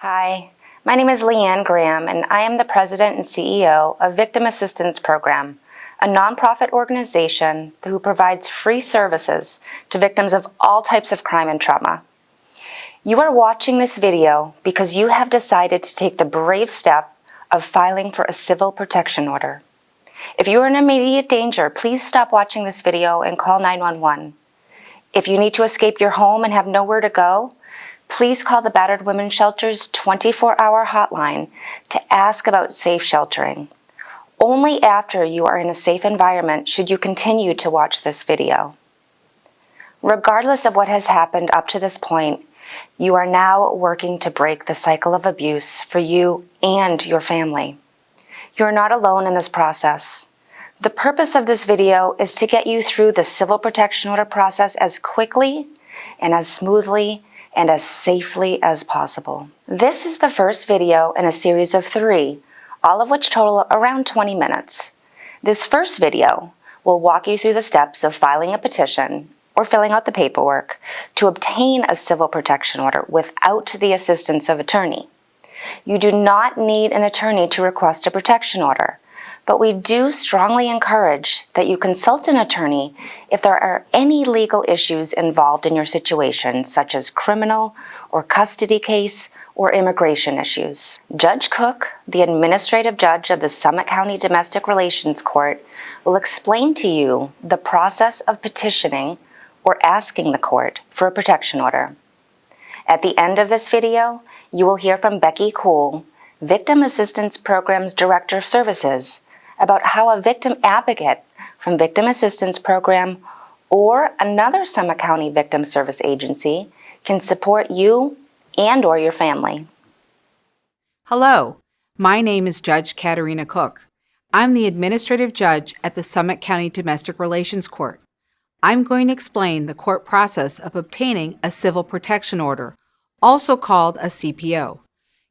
Hi, my name is Leanne Graham, and I am the President and CEO of Victim Assistance Program, a nonprofit organization who provides free services to victims of all types of crime and trauma. You are watching this video because you have decided to take the brave step of filing for a civil protection order. If you are in immediate danger, please stop watching this video and call 911. If you need to escape your home and have nowhere to go, please call the Battered Women's Shelter's 24-hour hotline to ask about safe sheltering. Only after you are in a safe environment should you continue to watch this video. Regardless of what has happened up to this point, you are now working to break the cycle of abuse for you and your family. You are not alone in this process. The purpose of this video is to get you through the civil protection order process as quickly and as smoothly and as safely as possible. This is the first video in a series of 3, all of which total around 20 minutes. This first video will walk you through the steps of filing a petition or filling out the paperwork to obtain a civil protection order without the assistance of attorney. You do not need an attorney to request a protection order, but we do strongly encourage that you consult an attorney if there are any legal issues involved in your situation, such as criminal or custody case or immigration issues. Judge Cook, the administrative judge of the Summit County Domestic Relations Court, will explain to you the process of petitioning or asking the court for a protection order. At the end of this video, you will hear from Becky Kuhl, Victim Assistance Program's Director of Services, about how a victim advocate from Victim Assistance Program or another Summit County Victim Service Agency can support you and or your family. Hello, my name is Judge Katarina Cook. I'm the Administrative Judge at the Summit County Domestic Relations Court. I'm going to explain the court process of obtaining a Civil Protection Order, also called a CPO.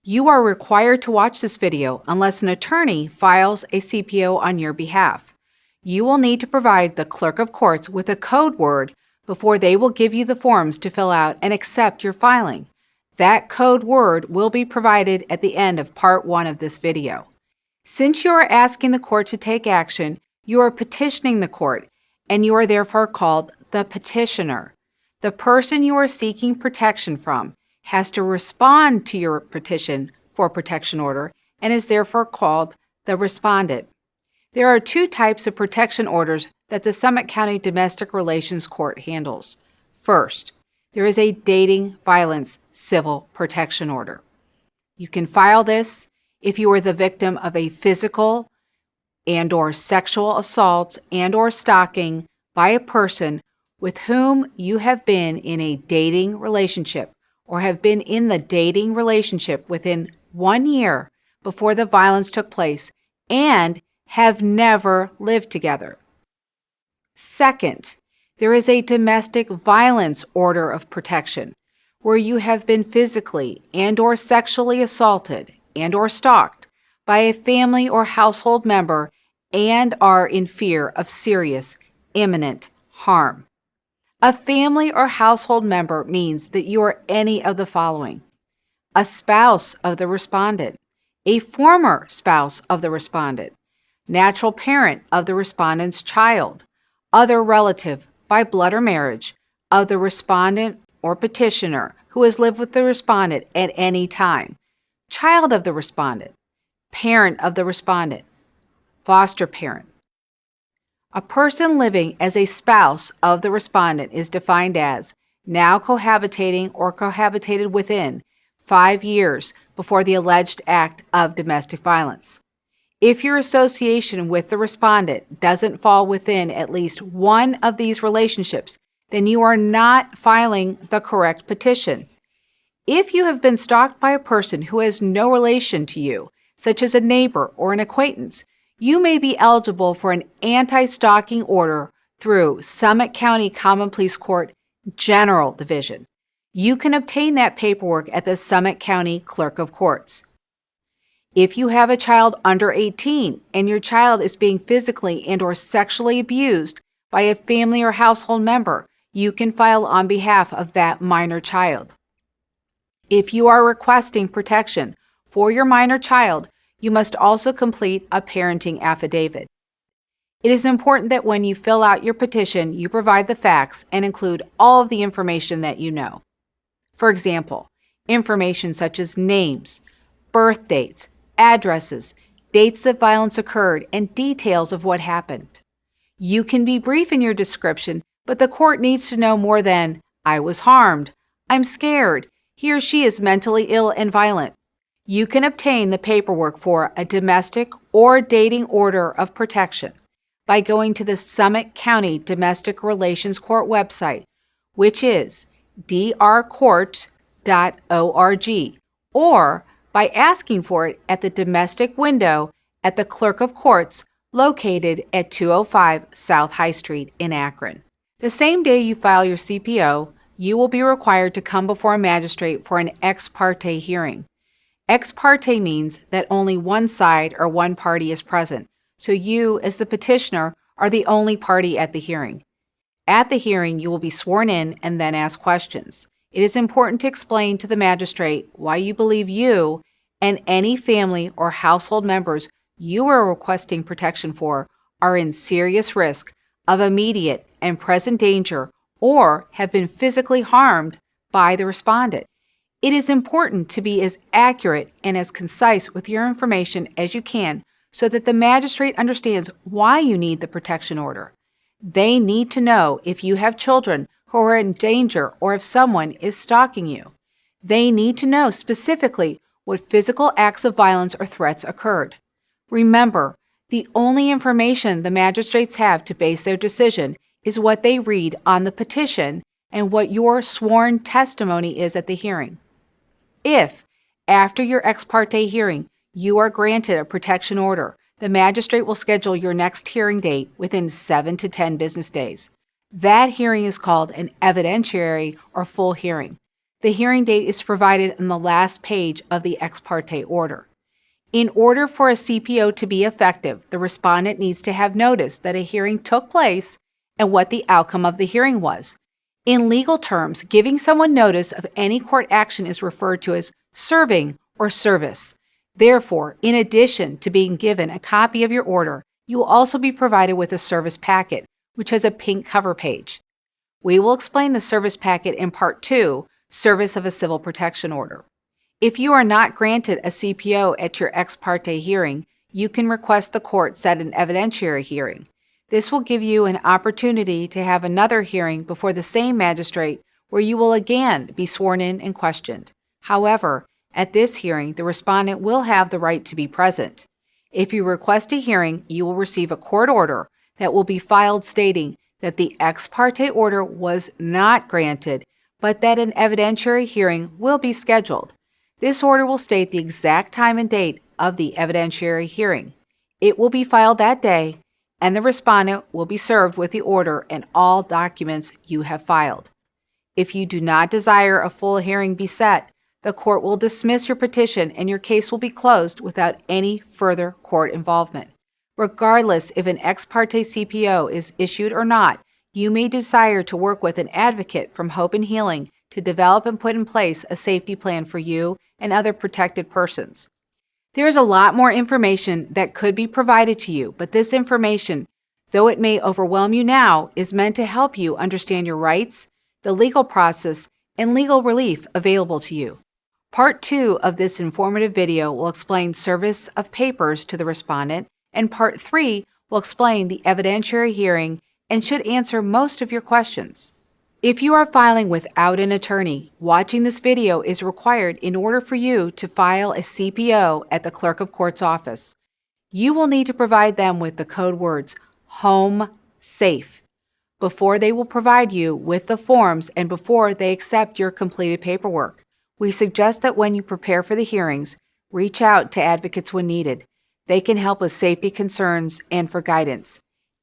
You are required to watch this video unless an attorney files a CPO on your behalf. You will need to provide the Clerk of Courts with a code word before they will give you the forms to fill out and accept your filing. That code word will be provided at the end of Part 1 of this video. Since you are asking the court to take action, you are petitioning the court, and you are therefore called the petitioner. The person you are seeking protection from has to respond to your petition for protection order and is therefore called the respondent. There are 2 types of protection orders that the Summit County Domestic Relations Court handles. First, there is a dating violence civil protection order. You can file this if you are the victim of a physical and or sexual assault and or stalking by a person with whom you have been in a dating relationship or have been in the dating relationship within 1 year before the violence took place and have never lived together. Second, there is a domestic violence order of protection where you have been physically and or sexually assaulted and or stalked by a family or household member and are in fear of serious, imminent harm. A family or household member means that you are any of the following: a spouse of the respondent, a former spouse of the respondent, natural parent of the respondent's child, other relative by blood or marriage of the respondent or petitioner who has lived with the respondent at any time, child of the respondent, parent of the respondent, foster parent. A person living as a spouse of the respondent is defined as now cohabitating or cohabitated within 5 years before the alleged act of domestic violence. If your association with the respondent doesn't fall within at least one of these relationships, then you are not filing the correct petition. If you have been stalked by a person who has no relation to you, such as a neighbor or an acquaintance, you may be eligible for an anti-stalking order through Summit County Common Pleas Court General Division. You can obtain that paperwork at the Summit County Clerk of Courts. If you have a child under 18 and your child is being physically and or sexually abused by a family or household member, you can file on behalf of that minor child. If you are requesting protection for your minor child, you must also complete a parenting affidavit. It is important that when you fill out your petition, you provide the facts and include all of the information that you know. For example, information such as names, birth dates, addresses, dates that violence occurred, and details of what happened. You can be brief in your description, but the court needs to know more than, "I was harmed," "I'm scared," "he or she is mentally ill and violent." You can obtain the paperwork for a domestic or dating order of protection by going to the Summit County Domestic Relations Court website, which is drcourt.org, or by asking for it at the domestic window at the Clerk of Courts located at 205 South High Street in Akron. The same day you file your CPO, you will be required to come before a magistrate for an ex parte hearing. Ex parte means that only one side or one party is present, so you, as the petitioner, are the only party at the hearing. At the hearing, you will be sworn in and then ask questions. It is important to explain to the magistrate why you believe you and any family or household members you are requesting protection for are in serious risk of immediate and present danger or have been physically harmed by the respondent. It is important to be as accurate and as concise with your information as you can so that the magistrate understands why you need the protection order. They need to know if you have children who are in danger or if someone is stalking you. They need to know specifically what physical acts of violence or threats occurred. Remember, the only information the magistrates have to base their decision is what they read on the petition and what your sworn testimony is at the hearing. If, after your ex parte hearing, you are granted a protection order, the magistrate will schedule your next hearing date within 7 to 10 business days. That hearing is called an evidentiary or full hearing. The hearing date is provided on the last page of the ex parte order. In order for a CPO to be effective, the respondent needs to have notice that a hearing took place and what the outcome of the hearing was. In legal terms, giving someone notice of any court action is referred to as serving or service. Therefore, in addition to being given a copy of your order, you will also be provided with a service packet, which has a pink cover page. We will explain the service packet in Part 2, Service of a Civil Protection Order. If you are not granted a CPO at your ex parte hearing, you can request the court set an evidentiary hearing. This will give you an opportunity to have another hearing before the same magistrate where you will again be sworn in and questioned. However, at this hearing, the respondent will have the right to be present. If you request a hearing, you will receive a court order that will be filed stating that the ex parte order was not granted, but that an evidentiary hearing will be scheduled. This order will state the exact time and date of the evidentiary hearing. It will be filed that day, and the respondent will be served with the order and all documents you have filed. If you do not desire a full hearing be set, the court will dismiss your petition and your case will be closed without any further court involvement. Regardless if an ex parte CPO is issued or not, you may desire to work with an advocate from Hope and Healing to develop and put in place a safety plan for you and other protected persons. There is a lot more information that could be provided to you, but this information, though it may overwhelm you now, is meant to help you understand your rights, the legal process, and legal relief available to you. Part 2 of this informative video will explain service of papers to the respondent, and Part 3 will explain the evidentiary hearing and should answer most of your questions. If you are filing without an attorney, watching this video is required in order for you to file a CPO at the Clerk of Court's office. You will need to provide them with the code words "Home Safe" before they will provide you with the forms and before they accept your completed paperwork. We suggest that when you prepare for the hearings, reach out to advocates when needed. They can help with safety concerns and for guidance.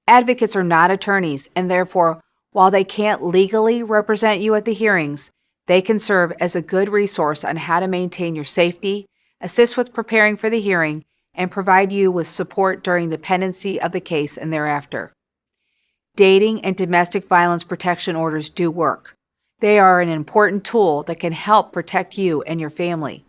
Advocates are not attorneys, and therefore, while they can't legally represent you at the hearings, they can serve as a good resource on how to maintain your safety, assist with preparing for the hearing, and provide you with support during the pendency of the case and thereafter. Dating and domestic violence protection orders do work. They are an important tool that can help protect you and your family.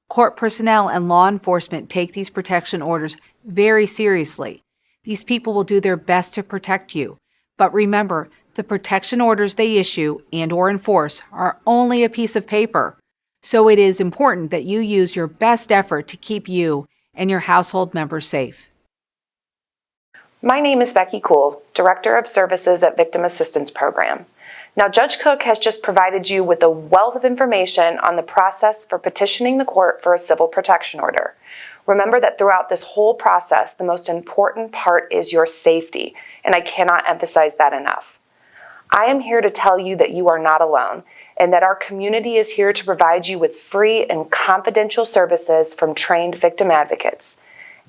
Court personnel and law enforcement take these protection orders very seriously. These people will do their best to protect you. But remember, the protection orders they issue and/or enforce are only a piece of paper. So it is important that you use your best effort to keep you and your household members safe. My name is Becky Kuhl, Director of Services at Victim Assistance Program. Now, Judge Cook has just provided you with a wealth of information on the process for petitioning the court for a civil protection order. Remember that throughout this whole process, the most important part is your safety, and I cannot emphasize that enough. I am here to tell you that you are not alone, and that our community is here to provide you with free and confidential services from trained victim advocates.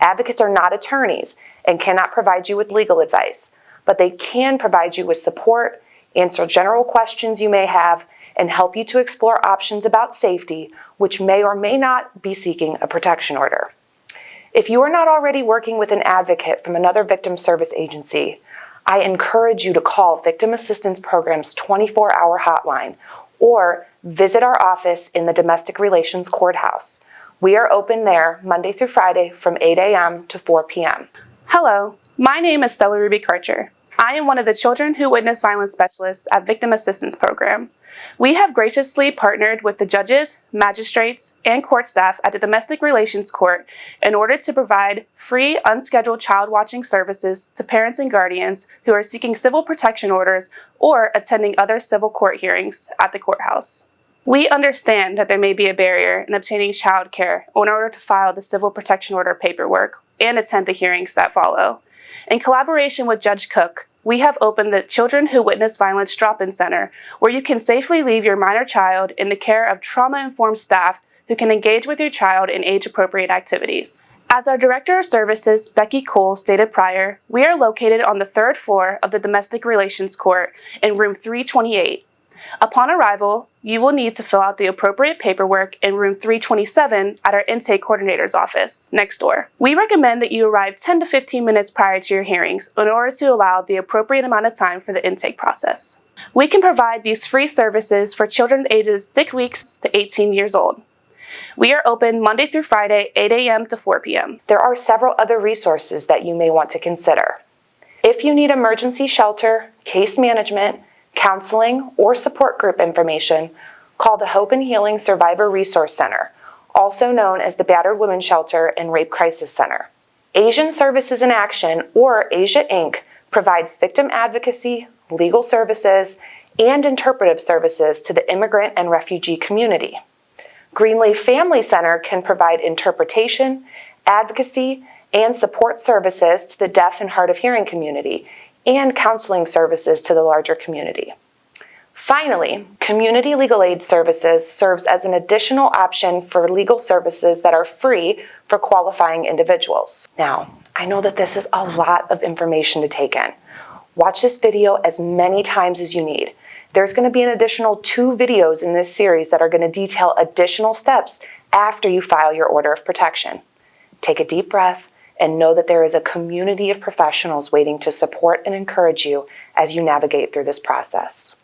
Advocates are not attorneys and cannot provide you with legal advice, but they can provide you with support, answer general questions you may have, and help you to explore options about safety, which may or may not be seeking a protection order. If you are not already working with an advocate from another victim service agency, I encourage you to call Victim Assistance Program's 24-hour hotline or visit our office in the Domestic Relations Courthouse. We are open there Monday through Friday from 8 a.m. to 4 p.m. Hello, my name is Stella Ruby Karcher. I am one of the Children Who Witness Violence Specialists at Victim Assistance Program. We have graciously partnered with the judges, magistrates, and court staff at the Domestic Relations Court in order to provide free, unscheduled child watching services to parents and guardians who are seeking civil protection orders or attending other civil court hearings at the courthouse. We understand that there may be a barrier in obtaining child care in order to file the civil protection order paperwork and attend the hearings that follow. In collaboration with Judge Cook, we have opened the Children Who Witness Violence Drop-In Center, where you can safely leave your minor child in the care of trauma-informed staff who can engage with your child in age-appropriate activities. As our Director of Services, Becky Cole, stated prior, we are located on the 3rd floor of the Domestic Relations Court in room 328. Upon arrival, you will need to fill out the appropriate paperwork in room 327 at our intake coordinator's office next door. We recommend that you arrive 10 to 15 minutes prior to your hearings in order to allow the appropriate amount of time for the intake process. We can provide these free services for children ages 6 weeks to 18 years old. We are open Monday through Friday, 8 a.m. to 4 p.m. There are several other resources that you may want to consider. If you need emergency shelter, case management, counseling, or support group information, call the Hope and Healing Survivor Resource Center, also known as the Battered Women's Shelter and Rape Crisis Center. Asian Services in Action, or Asia Inc., provides victim advocacy, legal services, and interpretive services to the immigrant and refugee community. Greenleaf Family Center can provide interpretation, advocacy, and support services to the deaf and hard of hearing community, and counseling services to the larger community. Finally, Community Legal Aid Services serves as an additional option for legal services that are free for qualifying individuals. Now, I know that this is a lot of information to take in. Watch this video as many times as you need. There's going to be an additional 2 videos in this series that are going to detail additional steps after you file your order of protection. Take a deep breath and know that there is a community of professionals waiting to support and encourage you as you navigate through this process.